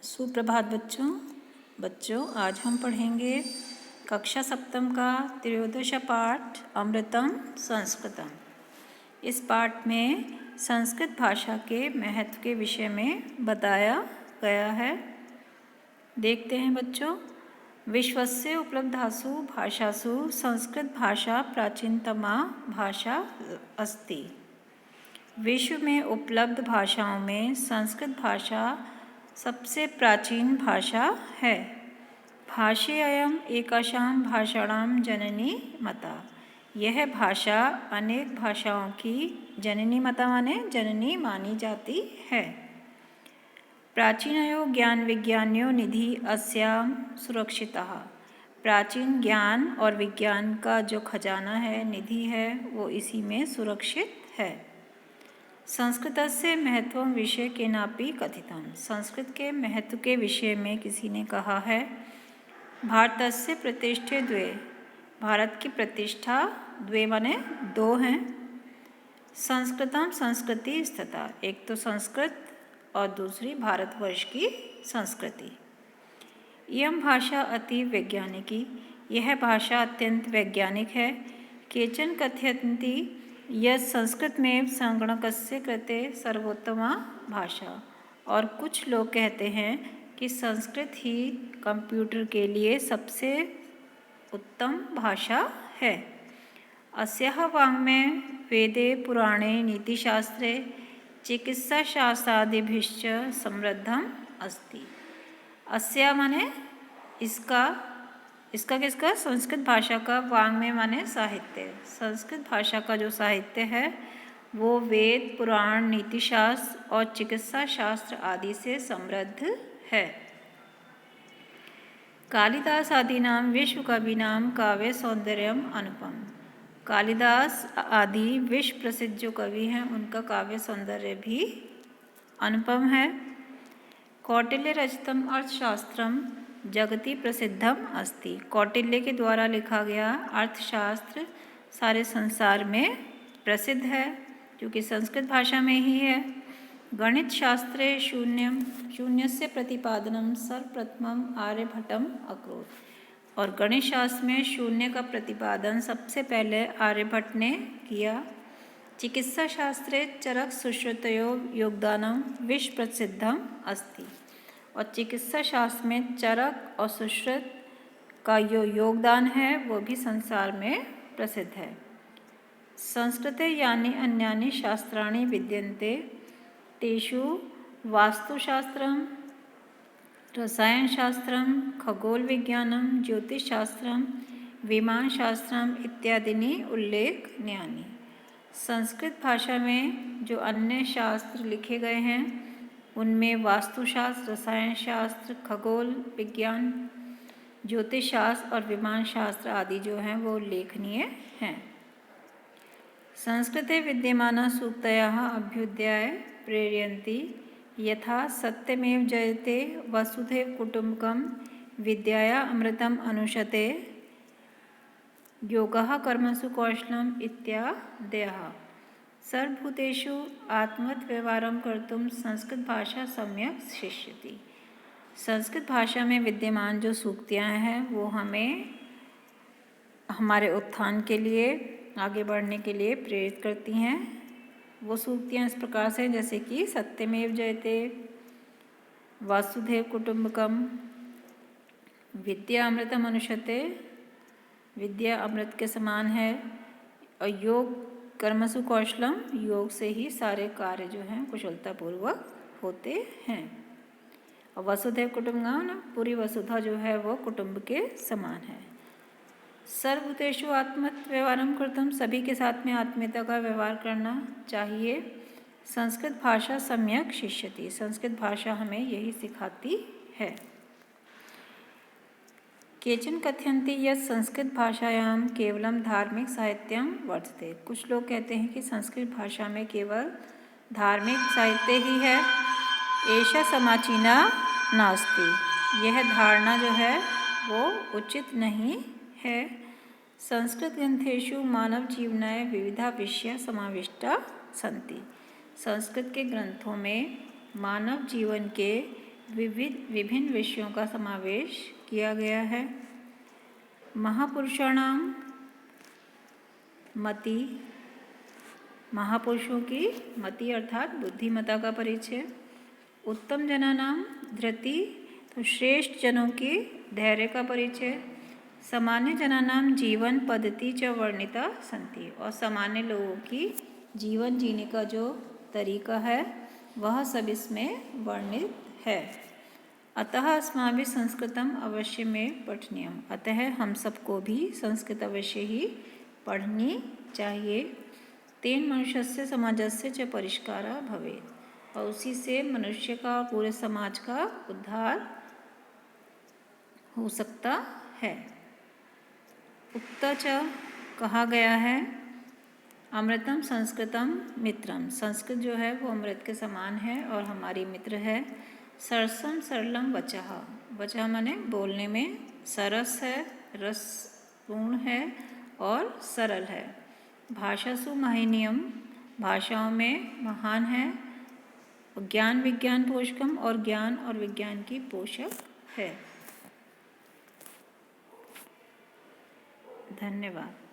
सुप्रभात बच्चों आज हम पढ़ेंगे कक्षा सप्तम का त्रयोदश पाठ अमृतम संस्कृतम। इस पाठ में संस्कृत भाषा के महत्व के विषय में बताया गया है। देखते हैं बच्चों। विश्वस्य उपलब्धासु भाषासु संस्कृत भाषा प्राचीनतमा भाषा अस्ति। विश्व में उपलब्ध भाषाओं में संस्कृत भाषा सबसे प्राचीन भाषा है। भाषेयम् एकाशां भाषाणां जननी माता। यह भाषा अनेक भाषाओं की जननी माता माने जननी मानी जाती है। प्राचीनयो ज्ञान विज्ञान्यो निधि अस्यां सुरक्षितः। प्राचीन ज्ञान और विज्ञान का जो खजाना है, निधि है, वो इसी में सुरक्षित है। संस्कृतस्य महत्वं विषय केनापि कथितम्। संस्कृत के महत्व के विषय में किसी ने कहा है। भारतस्य प्रतिष्ठे द्वे। भारत की प्रतिष्ठा द्वे माने दो हैं। संस्कृतम संस्कृति स्थिता। एक तो संस्कृत और दूसरी भारतवर्ष की संस्कृति। इयं भाषा अति वैज्ञानिकी। यह भाषा अत्यंत वैज्ञानिक है। केचन कथयन्ति यह संस्कृत में संगणकस्य कृते सर्वोत्तमा भाषा। और कुछ लोग कहते हैं कि संस्कृत ही कंप्यूटर के लिए सबसे उत्तम भाषा है। अस्याः वाङ्मये वेदे पुराणे नीतिशास्त्रे चिकित्साशास्त्रादिभिश्च समृद्धम् अस्ति। अस्या माने इसका किसका संस्कृत भाषा का वाङ्मय माने साहित्य। संस्कृत भाषा का जो साहित्य है वो वेद पुराण नीतिशास्त्र और चिकित्सा शास्त्र आदि से समृद्ध है। कालिदास आदीनां विश्वकवीनां काव्य सौंदर्यम अनुपम। कालिदास आदि विश्व प्रसिद्ध जो कवि हैं उनका काव्य सौंदर्य भी अनुपम है। कौटिल्य रचितम अर्थशास्त्रम जगति प्रसिद्धम अस्ति। कौटिल्य के द्वारा लिखा गया अर्थशास्त्र सारे संसार में प्रसिद्ध है, क्योंकि संस्कृत भाषा में ही है। गणित शास्त्रे शून्यस्य प्रतिपादनम सर्वप्रथमम आर्यभट्टम अकरोत्। और गणित शास्त्र में शून्य का प्रतिपादन सबसे पहले आर्यभट्ट ने किया। चिकित्सा शास्त्रे चरक सुश्रुतयो योगदानम विश्व प्रसिद्धम अस्ति। और चिकित्सा शास्त्र में चरक और सुश्रुत का जो योगदान है वो भी संसार में प्रसिद्ध है। संस्कृते यानि अन्यानि शास्त्राणि विद्यन्ते तेषु वास्तुशास्त्रम रसायनशास्त्रम खगोल विज्ञानम ज्योतिषशास्त्रम विमानशास्त्रम इत्यादीनि उल्लेखनीयानि। संस्कृत भाषा में जो अन्य शास्त्र लिखे गए हैं उनमें वास्तुशास्त्र रसायन शास्त्र खगोल विज्ञान ज्योतिष शास्त्र और विमान शास्त्र आदि जो हैं वो उल्लेखनीय हैं। संस्कृते विद्यमाना सूक्तयः अभ्युदयाय प्रेरयन्ति। यथा सत्यमेव जयते वसुधैव कुटुम्बकं विद्याया अमृतम अनुशते योगः कर्मसु कौशलम इत्यादयः। सर्वभूतेषु आत्मवत् व्यवहारं कर्तुं संस्कृत भाषा सम्यक शिष्यति। संस्कृत भाषा में विद्यमान जो सूक्तियाँ हैं वो हमें हमारे उत्थान के लिए आगे बढ़ने के लिए प्रेरित करती हैं। वो सूक्तियाँ इस प्रकार से जैसे कि सत्यमेव जयते वासुदेव कुटुम्बकम विद्या अमृतम अनुशते। विद्या अमृत के समान है। और योग कर्मसु कौशलम, योग से ही सारे कार्य जो हैं कुशलतापूर्वक होते हैं। और वसुधैव कुटुम्बकम, पूरी वसुधा जो है वो कुटुंब के समान है। सर्वभूतेषु आत्मवत् व्यवहारं कर्तुं, सभी के साथ में आत्मीयता का व्यवहार करना चाहिए। संस्कृत भाषा सम्यक शिष्यति। संस्कृत भाषा हमें यही सिखाती है। केचन कथयन्ति यत् संस्कृत भाषायां केवलम धार्मिक साहित्यम वर्तते। कुछ लोग कहते हैं कि संस्कृत भाषा में केवल धार्मिक साहित्य ही है। एषा समीचीना नास्ति। यह धारणा जो है वो उचित नहीं है। संस्कृत ग्रंथेषु मानव जीवनाय विविधा विषया समाविष्टा सन्ति। संस्कृत के ग्रंथों में मानव जीवन के विभिन्न विषयों का समावेश किया गया है। महापुरुषाणाम मति, महापुरुषों की मति अर्थात बुद्धिमत्ता का परिचय। उत्तम जनानाम धृति, तो श्रेष्ठ जनों की धैर्य का परिचय। सामान्य जनानाम जीवन पद्धति च वर्णिता संति, और सामान्य लोगों की जीवन जीने का जो तरीका है वह सब इसमें वर्णित है। अतः अस्माभिः संस्कृतम अवश्य में पठनीयम, अतः हम सबको भी संस्कृत अवश्य ही पढ़नी चाहिए। तेन मनुष्यस्य समाजस्य च परिष्कारः भवेत्, और उसी से मनुष्य का और पूरे समाज का उद्धार हो सकता है। उक्त च कहा गया है, अमृतम संस्कृतम मित्रम, संस्कृत जो है वो अमृत के समान है और हमारी मित्र है। सरसम सरलम वचः, वचः माने बोलने में सरस है, रसपूर्ण है और सरल है। भाषासु महनीयम, भाषाओं में महान है। ज्ञान विज्ञान पोषकम, और ज्ञान और विज्ञान की पोषक है। धन्यवाद।